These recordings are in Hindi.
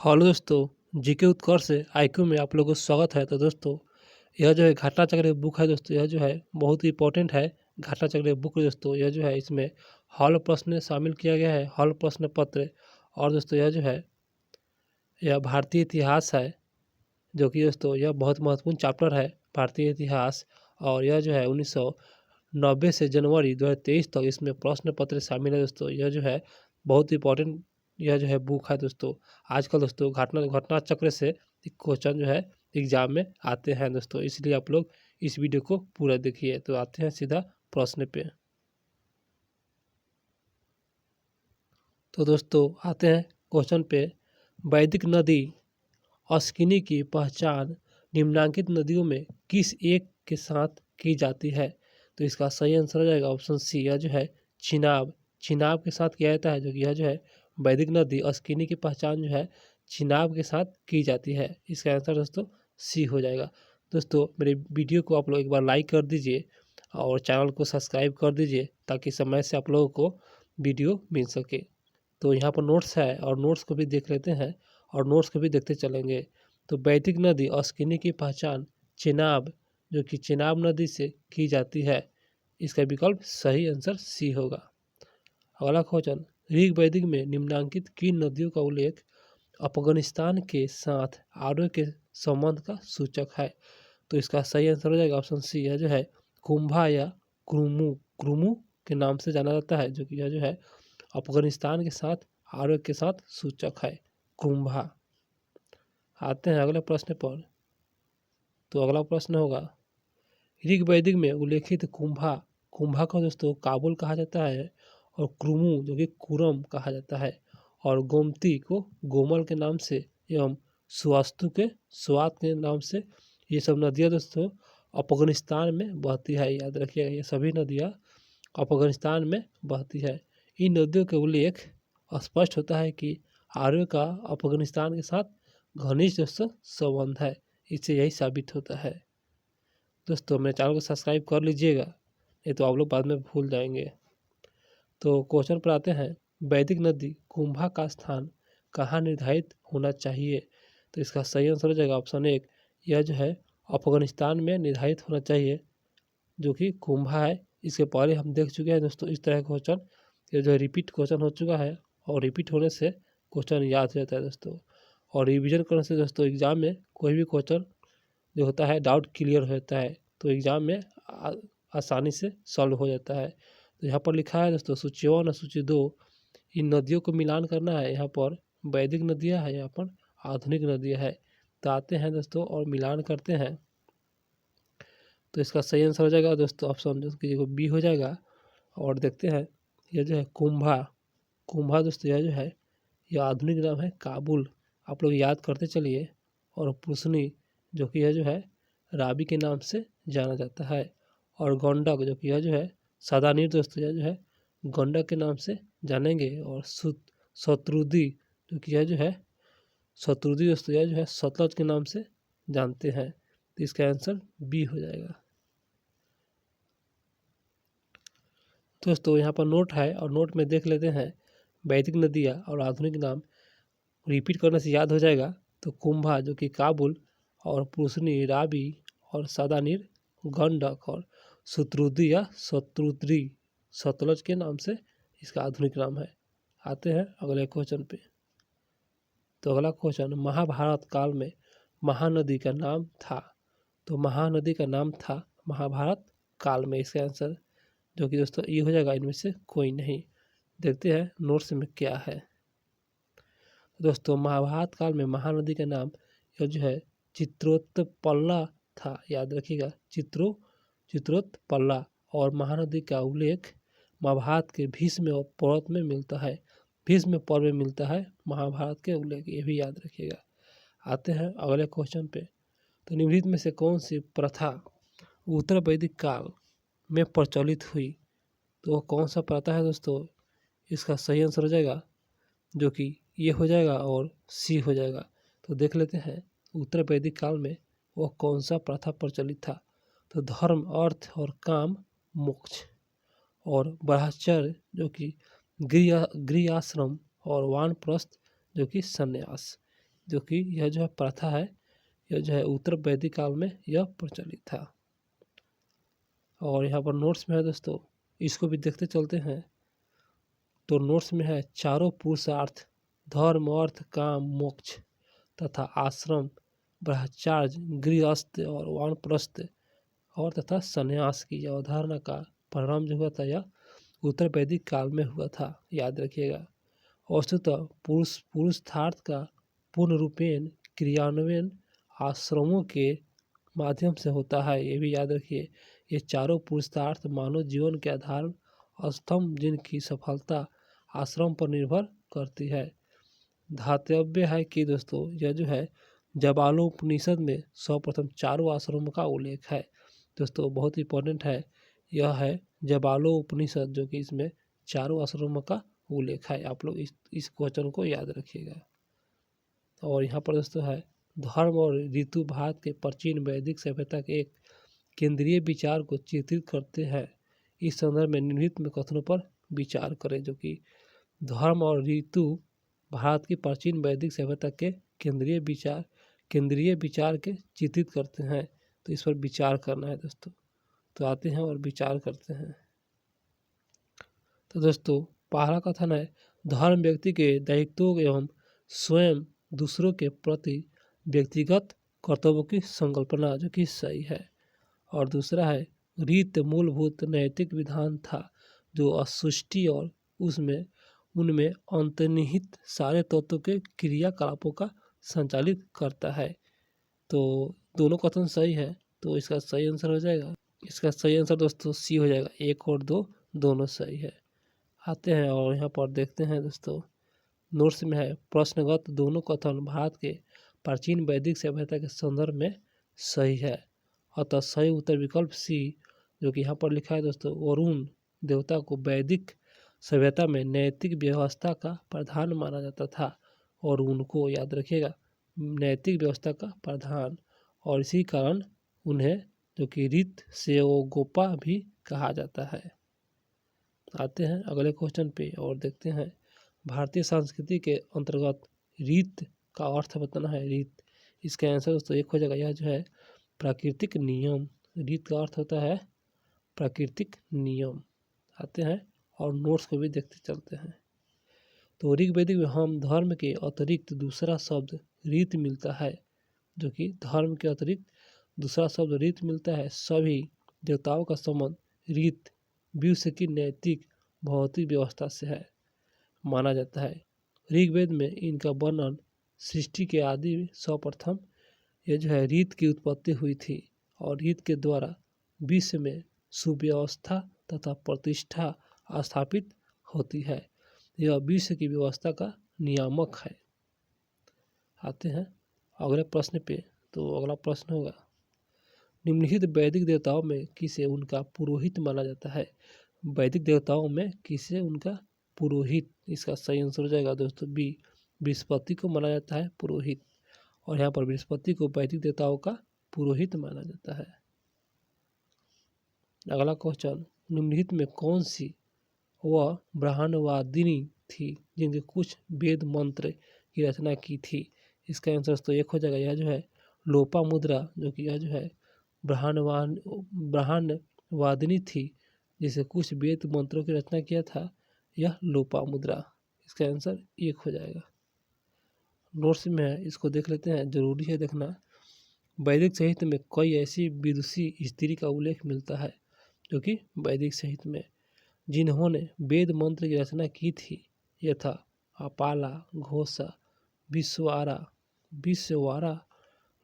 हेलो दोस्तों, जीके उत्कर्ष से आईक्यू में आप लोगों को स्वागत है। तो दोस्तों, यह जो है घटना चक्र बुक है दोस्तों, यह जो है बहुत ही इंपॉर्टेंट है। घटना चक्र बुक दोस्तों, यह जो है इसमें हल प्रश्न शामिल किया गया है, हल प्रश्न पत्र। और दोस्तों यह जो है यह भारतीय इतिहास है, जो कि दोस्तों यह बहुत महत्वपूर्ण चैप्टर है भारतीय इतिहास। और यह जो है 1990 से जनवरी 2023 तक इसमें प्रश्न पत्र शामिल है दोस्तों। यह जो है बहुत इंपॉर्टेंट यह जो है बुक है दोस्तों। आजकल दोस्तों घटना घटना चक्र से क्वेश्चन जो है एग्जाम में आते हैं दोस्तों, इसलिए आप लोग इस वीडियो को पूरा देखिए। तो आते हैं सीधा प्रश्न पे। तो दोस्तों आते हैं क्वेश्चन पे। वैदिक नदी अस्किनी की पहचान निम्नलिखित नदियों में किस एक के साथ की जाती है? तो इसका सही आंसर हो जाएगा ऑप्शन सी, यह जो है चिनाब। चिनाब के साथ किया जाता है, जो कि यह जो है वैदिक नदी अस्किनी की पहचान जो है चिनाब के साथ की जाती है। इसका आंसर दोस्तों सी हो जाएगा। दोस्तों मेरे वीडियो को आप लोग एक बार लाइक कर दीजिए और चैनल को सब्सक्राइब कर दीजिए, ताकि समय से आप लोगों को वीडियो मिल सके। तो यहाँ पर नोट्स है और नोट्स को भी देख लेते हैं और नोट्स को भी देखते चलेंगे। तो वैदिक नदी अस्किनी की पहचान चिनाब, जो कि चिनाब नदी से की जाती है। इसका विकल्प सही आंसर सी होगा। अगला क्वेश्चन, ऋग वैदिक में निम्नलिखित किन नदियों का उल्लेख अफगानिस्तान के साथ आर्यों के संबंध का सूचक है? तो इसका सही आंसर हो जाएगा ऑप्शन सी, यह जो है कुंभा या क्रुमु क्रुमु के नाम से जाना जाता है, जो कि यह जो है अफगानिस्तान के साथ आर्यों के साथ सूचक है, कुंभा। आते हैं अगले प्रश्न पर। तो अगला प्रश्न होगा, ऋग वैदिक में उल्लेखित कुंभा कुंभा को दोस्तों काबुल कहा जाता है, और क्रुमु जो कि कुरम कहा जाता है, और गोमती को गोमल के नाम से एवं सुवास्तु के स्वात के नाम से ये सब नदियाँ दोस्तों अफगानिस्तान में बहती है। याद रखिएगा, ये सभी नदियाँ अफगानिस्तान में बहती है। इन नदियों के उल्लेख स्पष्ट होता है कि आर्यों का अफगानिस्तान के साथ घनिष्ठ दोस्तों संबंध है, इससे यही साबित होता है। दोस्तों मेरे चैनल को सब्सक्राइब कर लीजिएगा, नहीं तो आप लोग बाद में भूल जाएंगे। तो क्वेश्चन पर आते हैं, वैदिक नदी कुंभा का स्थान कहाँ निर्धारित होना चाहिए? तो इसका सही आंसर हो जाएगा ऑप्शन एक, यह जो है अफगानिस्तान में निर्धारित होना चाहिए, जो कि कुंभा है। इसके पहले हम देख चुके हैं दोस्तों इस तरह का क्वेश्चन, ये जो है रिपीट क्वेश्चन हो चुका है, और रिपीट होने से क्वेश्चन याद हो जाता है दोस्तों। और रिवीजन करने से दोस्तों एग्जाम में कोई भी क्वेश्चन जो होता है डाउट क्लियर हो जाता है, तो एग्जाम में आसानी से सॉल्व हो जाता है। तो यहाँ पर लिखा है दोस्तों सूची 1 और सूची 2, इन नदियों को मिलान करना है। यहाँ पर वैदिक नदियाँ है, यहाँ पर आधुनिक नदियाँ है। तो आते हैं दोस्तों और मिलान करते हैं। तो इसका सही आंसर हो जाएगा दोस्तों ऑप्शन जो कि बी हो जाएगा। और देखते हैं, यह जो है कुंभा कुंभा दोस्तों यह जो है यह आधुनिक नाम है काबुल, आप लोग याद करते चलिए। और पुसनी जो कि यह जो है राबी के नाम से जाना जाता है। और गंडक जो कि यह जो है सदानीर दोस्तों, यह जो है गंडक के नाम से जानेंगे। और शत्रुदी जो कि यह जो है शत्रुदी दोस्तों, यह जो है सतलज के नाम से जानते हैं। तो इसका आंसर बी हो जाएगा। दोस्तों यहाँ पर नोट है और नोट में देख लेते हैं वैदिक नदियाँ और आधुनिक नाम, रिपीट करने से याद हो जाएगा। तो कुंभा जो कि काबुल, और पुसनी राबी, और सदानीर गंडक, और शत्रुदी या शत्रुद्री सतलज के नाम से इसका आधुनिक नाम है। आते हैं अगले क्वेश्चन पे। तो अगला क्वेश्चन, महाभारत काल में महानदी का नाम था। तो महानदी का नाम था महाभारत काल में, इसका आंसर जो कि दोस्तों ये हो जाएगा, इनमें से कोई नहीं। देखते हैं नोट्स में क्या है। दोस्तों महाभारत काल में महानदी का नाम यह जो है चित्रोत्पला था, याद रखिएगा चित्रोत्पला। और महानदी का उल्लेख महाभारत के भीष्म पर्व में मिलता है, भीष्म पर्व में मिलता है महाभारत के उल्लेख, ये भी याद रखिएगा। आते हैं अगले क्वेश्चन पे। तो निम्नलिखित में से कौन सी प्रथा उत्तर वैदिक काल में प्रचलित हुई? तो कौन सा प्रथा है दोस्तों? इसका सही आंसर हो जाएगा जो कि ये हो जाएगा और सी हो जाएगा। तो देख लेते हैं उत्तर वैदिक काल में वह कौन सा प्रथा प्रचलित था। तो धर्म, अर्थ और काम, मोक्ष, और ब्रह्मचर्य जो कि गृह आश्रम, और वानप्रस्थ जो कि संन्यास, जो कि यह जो है प्रथा है, यह जो है उत्तर वैदिक काल में यह प्रचलित था। और यहाँ पर नोट्स में है दोस्तों, इसको भी देखते चलते हैं। तो नोट्स में है चारों पुरुषार्थ धर्म अर्थ काम मोक्ष तथा आश्रम ब्रह्मचार्य गृहस्थ और वानप्रस्थ और तथा संन्यास की अवधारणा का प्रारंभ जो हुआ था यह उत्तर वैदिक काल में हुआ था, याद रखिएगा। वस्तुतः पुरुषार्थ का पूर्ण रूपेण क्रियान्वयन आश्रमों के माध्यम से होता है, ये भी याद रखिए। ये चारों पुरुषार्थ मानव जीवन के आधार स्तंभ जिनकी सफलता आश्रम पर निर्भर करती है। धातव्य है कि दोस्तों यह जो है जबालोपनिषद में सर्वप्रथम चारों आश्रमों का उल्लेख है। दोस्तों बहुत इंपॉर्टेंट है, यह है जबालोपनिषद जो कि इसमें चारों आश्रमों का उल्लेख है। आप लोग इस क्वेश्चन को याद रखिएगा। और यहाँ पर दोस्तों है धर्म और ऋतु भारत के प्राचीन वैदिक सभ्यता के एक केंद्रीय विचार को चित्रित करते हैं। इस संदर्भ में निम्नलिखित कथनों पर विचार करें, जो कि धर्म और ऋतु भारत की प्राचीन वैदिक सभ्यता के केंद्रीय विचार के चित्रित करते हैं। तो इस पर विचार करना है दोस्तों। तो आते हैं और विचार करते हैं। तो दोस्तों पहला कथन है धर्म व्यक्ति के दायित्वों एवं स्वयं दूसरों के प्रति व्यक्तिगत कर्तव्यों की संकल्पना, जो कि सही है। और दूसरा है रीत मूलभूत नैतिक विधान था जो असृष्टि और उनमें अंतर्निहित सारे तत्वों के क्रियाकलापों का संचालित करता है। तो दोनों कथन सही है, तो इसका सही आंसर हो जाएगा, इसका सही आंसर दोस्तों सी हो जाएगा। 1 और 2 दोनों सही है। आते हैं और यहाँ पर देखते हैं दोस्तों, नोट्स में है प्रश्नगत दोनों कथन भारत के प्राचीन वैदिक सभ्यता के संदर्भ में सही है, अतः सही उत्तर विकल्प सी जो कि यहाँ पर लिखा है दोस्तों, वरुण देवता को वैदिक सभ्यता में नैतिक व्यवस्था का प्रधान माना जाता था और उनको याद रखिएगा नैतिक व्यवस्था का प्रधान, और इसी कारण उन्हें जो कि रीत से वो गोपा भी कहा जाता है। आते हैं अगले क्वेश्चन पे और देखते हैं भारतीय संस्कृति के अंतर्गत रीत का अर्थ बताना है। रीत, इसका आंसर दोस्तों 1 हो जाएगा। यह जो है प्राकृतिक नियम, रीत का अर्थ होता है प्राकृतिक नियम। आते हैं और नोट्स को भी देखते चलते हैं। तो ऋग्वेदिक में हम धर्म के अतिरिक्त दूसरा शब्द रीत मिलता है, जो कि धर्म के अतिरिक्त दूसरा शब्द रीत मिलता है। सभी देवताओं का संबंध रीत विश्व की नैतिक भौतिक व्यवस्था से है माना जाता है। ऋग्वेद में इनका वर्णन सृष्टि के आदि सर्वप्रथम यह जो है रीत की उत्पत्ति हुई थी और रीत के द्वारा विश्व में सुव्यवस्था तथा प्रतिष्ठा स्थापित होती है। यह विश्व की व्यवस्था का नियामक है। आते हैं अगले प्रश्न पे। तो अगला प्रश्न होगा निम्नलिखित वैदिक देवताओं में किसे उनका पुरोहित माना जाता है। वैदिक देवताओं में किसे उनका पुरोहित, इसका सही आंसर हो जाएगा दोस्तों बी, बृहस्पति को माना जाता है पुरोहित। और यहाँ पर बृहस्पति को वैदिक देवताओं का पुरोहित माना जाता है। अगला क्वेश्चन निम्नलिखित में कौन सी वह ब्राह्मणवादिनी थी जिनके कुछ वेद मंत्र की रचना की थी। इसका आंसर तो 1 हो जाएगा। यह जो है लोपामुद्रा, जो कि यह जो है ब्राह्मणवादिनी थी जिसे कुछ वेद मंत्रों की रचना किया था, यह लोपामुद्रा। इसका आंसर 1 हो जाएगा। नोट्स में है, इसको देख लेते हैं, जरूरी है देखना। वैदिक साहित्य में कई ऐसी विदुषी स्त्री का उल्लेख मिलता है जो कि वैदिक साहित्य में जिन्होंने वेद मंत्र की रचना की थी, यथा अपाला, घोषा, विश्ववारा,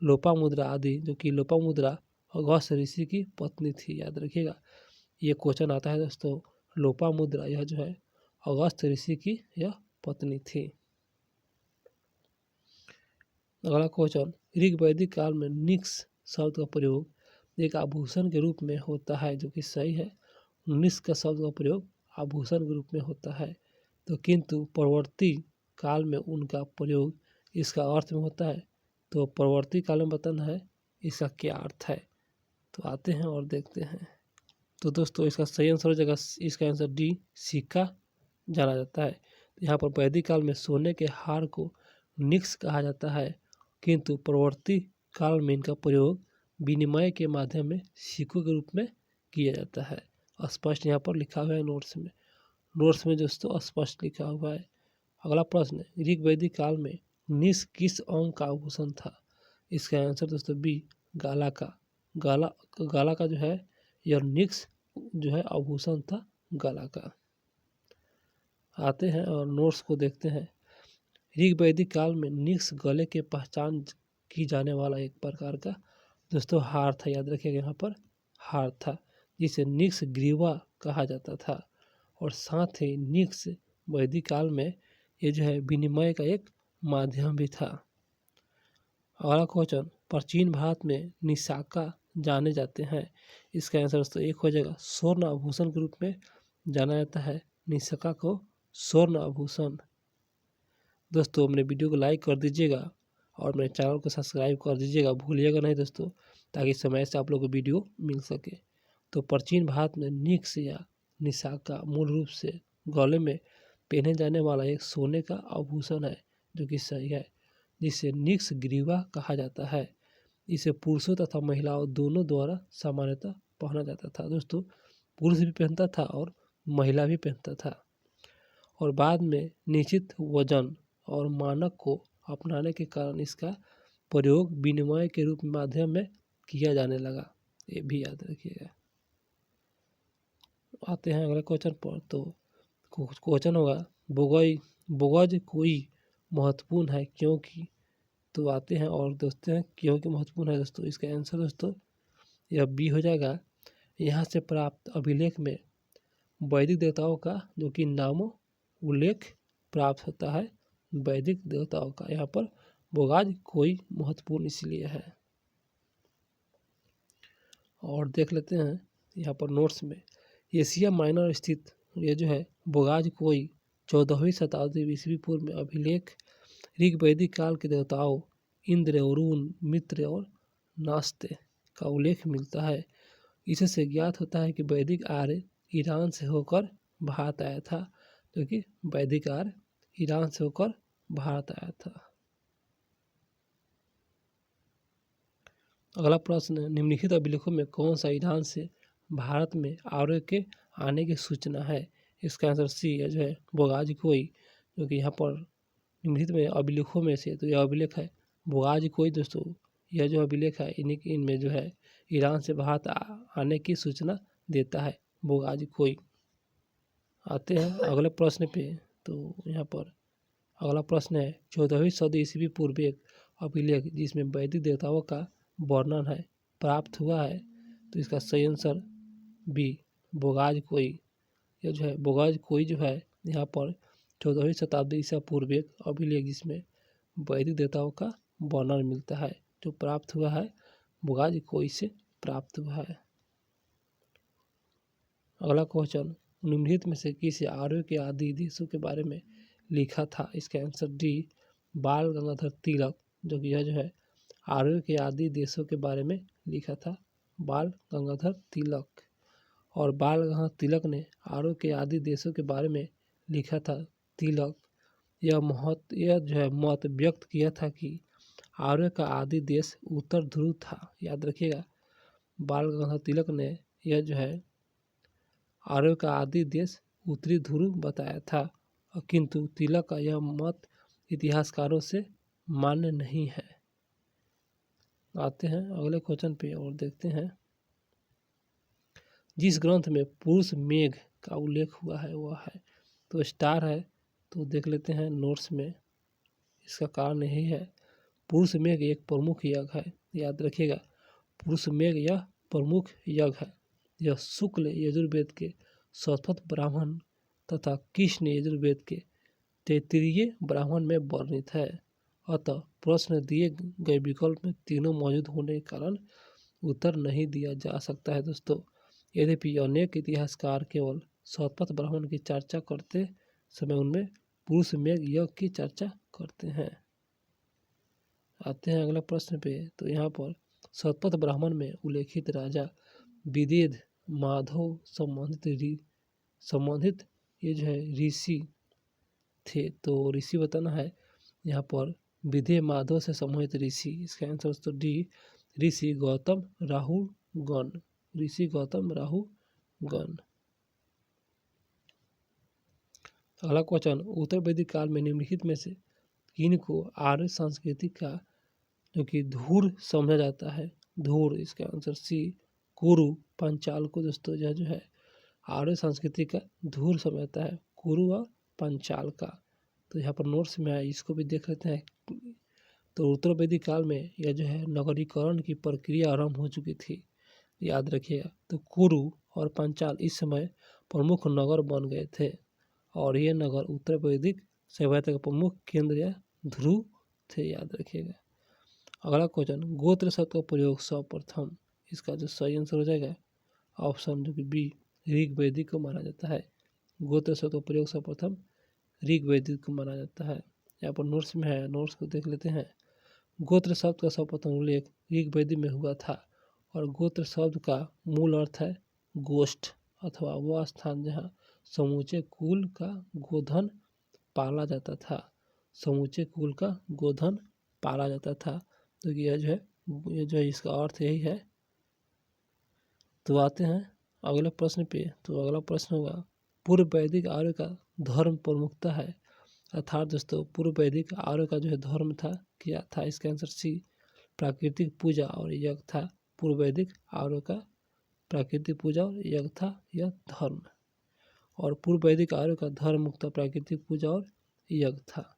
लोपामुद्रा आदि, जो कि लोपामुद्रा अगस्त्य ऋषि की पत्नी थी। याद रखिएगा ये क्वेश्चन आता है दोस्तों, लोपामुद्रा यह जो है अगस्त्य ऋषि की यह पत्नी थी। अगला क्वेश्चन ऋग्वैदिक काल में निक्स शब्द का प्रयोग एक आभूषण के रूप में होता है, जो कि सही है। निक्स का शब्द का प्रयोग आभूषण के रूप में होता है, तो किंतु परवर्ती काल में उनका प्रयोग इसका अर्थ में होता है। तो परवर्ती काल में बताना है इसका क्या अर्थ है। तो आते हैं और देखते हैं। तो दोस्तों इसका सही आंसर हो जाएगा, इसका आंसर डी, सिक्का जाना जाता है। तो यहाँ पर वैदिक काल में सोने के हार को निक्स कहा जाता है, किंतु परवर्ती काल में इनका प्रयोग विनिमय के माध्यम में सिक्कों के रूप में किया जाता है। स्पष्ट यहाँ पर लिखा हुआ है नोट्स में दोस्तों स्पष्ट लिखा हुआ है। अगला प्रश्न, ऋग वैदिक काल में निक्स किस अंग का आभूषण था? इसका आंसर दोस्तों बी, गाला का। गाला का जो है यह निक्स जो है आभूषण था गाला का। आते हैं और नोट्स को देखते हैं। ऋग वैदिक काल में निक्स गले के पहचान की जाने वाला एक प्रकार का दोस्तों हार था। याद रखिएगा यहाँ पर हार था, जिसे निक्स ग्रीवा कहा जाता था। और साथ ही निक्स वैदिक काल में ये जो है विनिमय का एक माध्यम भी था। अगला क्वेश्चन, प्राचीन भारत में निशाका जाने जाते हैं। इसका आंसर दोस्तों एक हो जाएगा, स्वर्ण आभूषण के रूप में जाना जाता है निशाका को स्वर्ण आभूषण। दोस्तों मेरे वीडियो को लाइक कर दीजिएगा और मेरे चैनल को सब्सक्राइब कर दीजिएगा, भूलिएगा नहीं दोस्तों, ताकि समय से आप लोग को वीडियो मिल सके। तो प्राचीन भारत में निक्स या निशाका मूल रूप से गले में पहने जाने वाला एक सोने का आभूषण है, जो कि सही है, जिसे निक्स ग्रीवा कहा जाता है। इसे पुरुषों तथा महिलाओं दोनों द्वारा सामान्यतः पहना जाता था। दोस्तों पुरुष भी पहनता था और महिला भी पहनता था। और बाद में निश्चित वजन और मानक को अपनाने के कारण इसका प्रयोग विनिमय के रूप माध्यम में किया जाने लगा, ये भी याद रखिएगा। आते हैं अगले क्वेश्चन पर। तो क्वेश्चन होगा, बोगज कोई महत्वपूर्ण है क्योंकि? तो आते हैं और दोस्तों हैं क्योंकि महत्वपूर्ण है दोस्तों। इसका आंसर दोस्तों यह बी हो जाएगा। यहाँ से प्राप्त अभिलेख में वैदिक देवताओं का जो कि नामों उल्लेख प्राप्त होता है वैदिक देवताओं का। यहाँ पर बोगाज कोई महत्वपूर्ण इसलिए है। और देख लेते हैं यहाँ पर नोट्स में, एशिया माइनर स्थित ये जो है बोगाज कोई 14वीं शताब्दी ईस्वी पूर्व में अभिलेख ऋग वैदिक काल के देवताओं इंद्र, वरुण, मित्र और नास्ते का उल्लेख मिलता है। इससे ज्ञात होता है कि वैदिक आर्य ईरान से होकर भारत आया था, क्योंकि वैदिक आर्य ईरान से होकर भारत आया था। अगला प्रश्न, निम्नलिखित अभिलेखों में कौन सा ईरान से भारत में आर्य के आने की सूचना है? इसका आंसर सी है जो है बोगाज कोई, जो कि यहाँ पर निम्नलिखित में अभिलेखों में से तो यह अभिलेख है बोगाज कोई दोस्तों। यह जो अभिलेख है इनमें जो है ईरान से भारत आने की सूचना देता है बोगाज कोई। आते हैं अगले प्रश्न पे। तो यहाँ पर अगला प्रश्न है, 14वीं सदी ईस्वी पूर्व एक अभिलेख जिसमें वैदिक देवताओं का वर्णन है प्राप्त हुआ है। तो इसका सही आंसर बी, बोगाज कोई। यह जो है बोगाज कोई जो है यहाँ पर 14वीं शताब्दी ईसा पूर्व एक अभिलेख जिसमें वैदिक देवताओं का वर्णन मिलता है, जो प्राप्त हुआ है बोगाज कोई से प्राप्त हुआ है। अगला क्वेश्चन, निम्नलिखित में से किसी आर्यों के आदि देशों के बारे में लिखा था? इसका आंसर डी, बाल गंगाधर तिलक, जो कि यह जो है आर्यों के आदि देशों के बारे में लिखा था बाल गंगाधर तिलक। और बाल गंगाधर तिलक ने आर्यों के आदि देशों के बारे में लिखा था। तिलक यह जो है मत व्यक्त किया था कि आर्यों का आदि देश उत्तर ध्रुव था। याद रखिएगा, बाल गंगाधर तिलक ने यह जो है आर्यों का आदि देश उत्तरी ध्रुव बताया था, किंतु तिलक का यह मत इतिहासकारों से मान्य नहीं है। आते हैं अगले क्वेश्चन पे और देखते हैं, जिस ग्रंथ में पुरुष मेघ का उल्लेख हुआ है वह है, तो स्टार है। तो देख लेते हैं नोट्स में, इसका कारण यही है, पुरुष मेघ एक प्रमुख यज्ञ है। याद रखिएगा, पुरुष मेघ यह प्रमुख यज्ञ है। यह शुक्ल यजुर्वेद के शतपथ ब्राह्मण तथा कृष्ण यजुर्वेद के तैत्तिरीय ब्राह्मण में वर्णित है। अतः प्रश्न दिए गए विकल्प में तीनों मौजूद होने के कारण उत्तर नहीं दिया जा सकता है दोस्तों। यद्यपि अनेक इतिहासकार केवल शतपथ ब्राह्मण की चर्चा करते समय उनमें पुरुष मेघ यज्ञ की चर्चा करते हैं। आते हैं अगला प्रश्न पे। तो यहाँ पर शतपथ ब्राह्मण में उल्लेखित राजा विदेध माधव संबंधित ये जो है ऋषि थे। तो ऋषि बताना है यहाँ पर विधेय माधव से सम्मोहित ऋषि। इसका आंसर दोस्तों डी, ऋषि गौतम राहुल गण। ऋषि गौतम राहुल गण। अगला क्वेश्चन, उत्तर वैदिक काल में निम्नलिखित में से किन को आर्य संस्कृति का जो कि धूर समझा जाता है? धूर। इसका आंसर सी, कुरु पंचाल को दोस्तों यह जो है आर्य संस्कृति का धूर समझा जाता है, कुरु और पंचाल का। तो यहाँ पर नोट्स में है, इसको भी देख लेते हैं। तो उत्तर वैदिक काल में यह जो है नगरीकरण की प्रक्रिया आरंभ हो चुकी थी, याद रखिएगा। तो कुरु और पंचाल इस समय प्रमुख नगर बन गए थे और ये नगर उत्तर वैदिक सभ्यता के प्रमुख केंद्र या ध्रुव थे, याद रखिएगा। अगला क्वेश्चन, गोत्र शब्द का प्रयोग सर्वप्रथम, इसका जो सही आंसर हो जाएगा ऑप्शन जो कि बी, ऋग वैदिक को माना जाता है। गोत्र शब्द का प्रयोग सर्वप्रथम ऋग वैदिक को माना जाता है। यहाँ पर नोट्स में है, नोट्स को देख लेते हैं। गोत्र शब्द का सर्वप्रथम उल्लेख ऋग वैदिक में हुआ था और गोत्र शब्द का मूल अर्थ है गोष्ठ अथवा वह स्थान जहाँ समूचे कुल का गोधन पाला जाता था। समूचे कुल का गोधन पाला जाता था। तो यह जो है इसका अर्थ यही है। तो आते हैं अगले प्रश्न पे। तो अगला प्रश्न होगा, पूर्व वैदिक आर्य का धर्म प्रमुखता है। अर्थात दोस्तों पूर्व वैदिक आर्य का जो है धर्म था, क्या था? इसका आंसर सी, प्राकृतिक पूजा और यज्ञ था। पूर्व वैदिक आर्य का प्राकृतिक पूजा और यज्ञ था यह धर्म। और पूर्व वैदिक आर्य का धर्म मुख्यतः प्राकृतिक पूजा और यज्ञ था।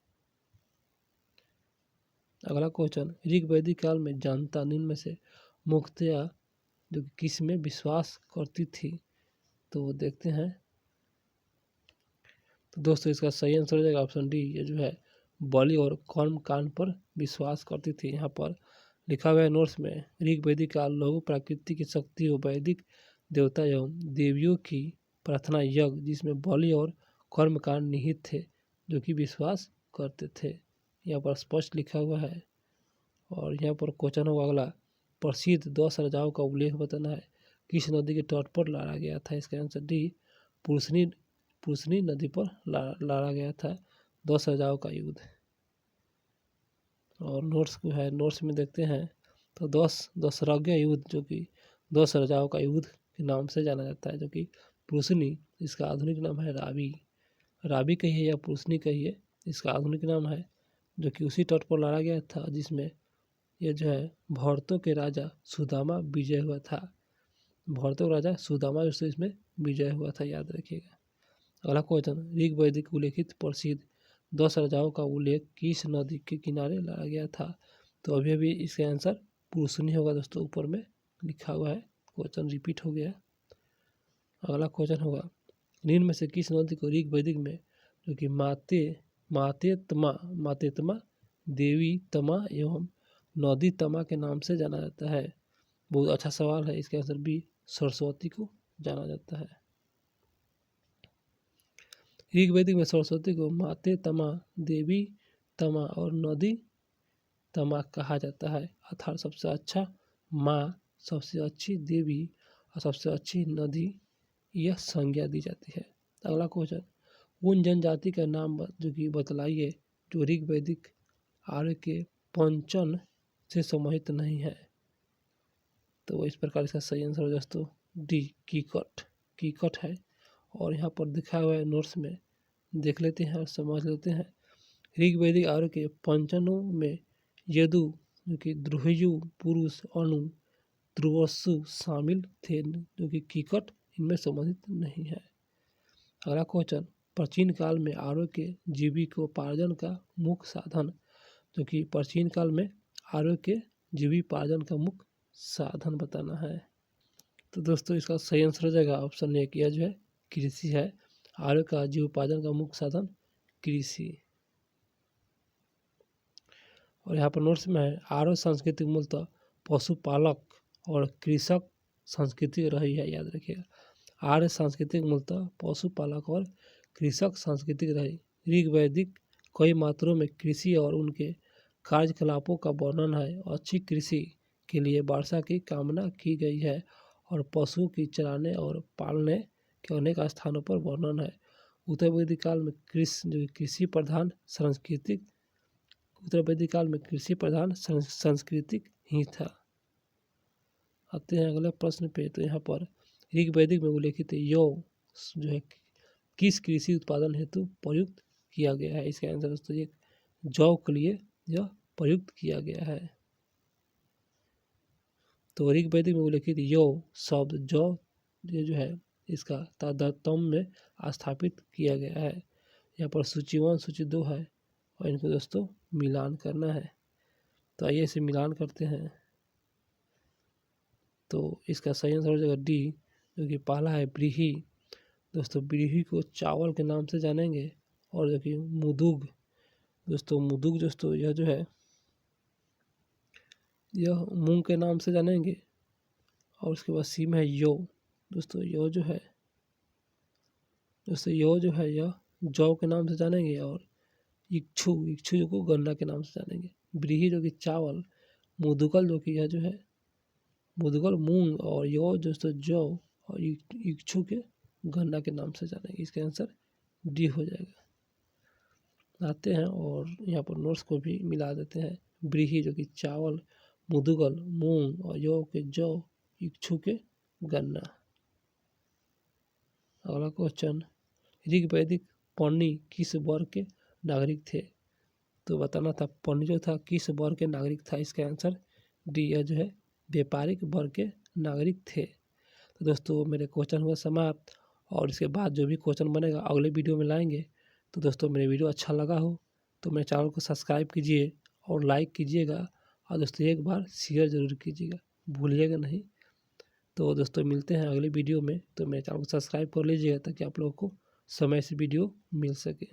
अगला क्वेश्चन, ऋग वैदिक काल में जनता निम्न में से मुख्यतया जो किस में विश्वास करती थी? तो देखते हैं। तो दोस्तों इसका सही आंसर हो जाएगा ऑप्शन डी, ये जो है बलि और कर्म कांड पर विश्वास करती थी। यहाँ पर लिखा हुआ है नोट्स में, ऋग वैदिक काल लघु प्रकृति की शक्ति और वैदिक देवता एवं देवियों की प्रार्थना यज्ञ जिसमें बलि और कर्म कांड निहित थे जो कि विश्वास करते थे। यहाँ पर स्पष्ट लिखा हुआ है। और यहाँ पर क्वेश्चन होगा अगला, प्रसिद्ध 10 राजाओं का उल्लेख बताना है। किस नदी के तट पर लड़ा गया था? इसका आंसर डी, पुरुषनी नदी पर लड़ा गया था 10 राजाओं का युद्ध। और नोट्स को है, नोट्स में देखते हैं। तो 10 युद्ध जो कि 10 राजाओं का युद्ध के नाम से जाना जाता है, जो कि पुरुषनी, इसका आधुनिक नाम है रावी कहिए या पुरुषनी कहिए, इसका आधुनिक नाम है, जो कि उसी तट पर लड़ा गया था जिसमें यह जो है भरतों के राजा सुदामा विजय हुआ था। भरतों के राजा सुदामा जो इसमें विजय हुआ था, याद रखिएगा। अगला क्वेश्चन, ऋग वैदिक उल्लेखित प्रसिद्ध 10 राजाओं का उल्लेख किस नदी के किनारे लड़ा गया था? तो अभी इसका आंसर पुरुषनी होगा दोस्तों, ऊपर में लिखा हुआ है, क्वेश्चन रिपीट हो गया। अगला क्वेश्चन होगा, निम्न में से किस नदी को ऋग वैदिक में जो कि मातेतमा देवी तमा एवं नदी तमा के नाम से जाना जाता है? बहुत अच्छा सवाल है। इसका आंसर बी, सरस्वती को जाना जाता है। ऋग वैदिक में सरस्वती को माते तमा, देवी तमा और नदी तमा कहा जाता है। अर्थात सबसे अच्छा माँ, सबसे अच्छी देवी और सबसे अच्छी नदी, यह संज्ञा दी जाती है। अगला क्वेश्चन, उन जनजाति का नाम जो कि बतलाइए जो ऋग वैदिक आर्य के पंचन से सम्मोहित नहीं है। तो इस प्रकार इसका सही आंसर हो दोस्तों डी, कीकट है। और यहाँ पर दिखा हुआ है नोट्स में, देख लेते हैं और समझ लेते हैं। ऋग वैदिक आर्य के पंचनों में यदु जो कि द्रुहयु, पुरुष, अनु, ध्रुवसु शामिल थे जो कि कीकट इनमें सम्बन्धित नहीं है। अगला क्वेश्चन, प्राचीन काल में आर्यों के जीविकोपार्जन का मुख्य साधन, जो कि प्राचीन काल में आर्यों के जीविकोपार्जन का मुख्य साधन बताना है। तो दोस्तों इसका सही आंसर हो जाएगा ऑप्शन ए, किया जो है कृषि है। आर्यों का जीविकोपार्जन का मुख्य साधन कृषि। और यहाँ पर नोट्स में है, आर्य संस्कृति मूलतः पशुपालक और कृषक संस्कृति रही है, याद रखिएगा। आर्य संस्कृति मूलतः पशुपालक और कृषक संस्कृति रही। ऋग वैदिक कई मात्रों में कृषि और उनके कार्यकलापों का वर्णन है। अच्छी कृषि के लिए वर्षा की कामना की गई है और पशु की चराने और पालने के अनेक स्थानों पर वर्णन है। उत्तर वैदिक काल में कृषि प्रधान संस्कृति उत्तर वैदिक काल में कृषि प्रधान संस्कृति ही था। आते हैं अगले प्रश्न पे। तो यहाँ पर ऋग वैदिक में उल्लेखित यौ जो है किस कृषि उत्पादन हेतु प्रयुक्त किया गया है? इसका आंसर दोस्तों ये जौ के लिए यह प्रयुक्त किया गया है। तो ऋग वैदिक में उल्लेखित यौ शब्द जौ ये जो है इसका तादात्म्य में स्थापित किया गया है। यहाँ पर सूची 1 सूची 2 है और इनको दोस्तों मिलान करना है। तो आइए इसे मिलान करते हैं। तो इसका सही आंसर हो जाएगा डी, जो कि पहला है ब्रीही। दोस्तों ब्रीही को चावल के नाम से जानेंगे। और जो कि मुदुग, दोस्तों मुदुग दोस्तों यह जो है यह मूंग के नाम से जानेंगे। और उसके बाद सी में है यो। दोस्तों यो जो है यह जौ के नाम से जानेंगे। और इक्षु को गन्ना के नाम से जानेंगे। ब्रीही जो कि चावल, मुदुगल जो कि यह जो है मुदुगल मूंग, और यो दोस्तों जौ, और इक्षु के गन्ना के नाम से जानेंगे। इसका आंसर डी हो जाएगा। आते हैं और यहाँ पर नोट्स को भी मिला देते हैं। ब्रीही जो कि चावल, मुदुगल मूंग, और यो के जौ, इक्षु के गन्ना। अगला क्वेश्चन, ऋग वैदिक पन्नी किस वर्ग के नागरिक थे? तो बताना था पन्नी जो था किस वर्ग के नागरिक था। इसका आंसर डी, यह जो है व्यापारिक वर्ग के नागरिक थे। तो दोस्तों मेरे क्वेश्चन हुआ समाप्त, और इसके बाद जो भी क्वेश्चन बनेगा अगले वीडियो में लाएंगे। तो दोस्तों मेरे वीडियो अच्छा लगा हो तो मेरे चैनल को सब्सक्राइब कीजिए और लाइक कीजिएगा, और दोस्तों एक बार शेयर ज़रूर कीजिएगा, भूलिएगा नहीं। तो दोस्तों मिलते हैं अगले वीडियो में। तो मेरे चैनल को सब्सक्राइब कर लीजिएगा ताकि आप लोगों को समय से वीडियो मिल सके।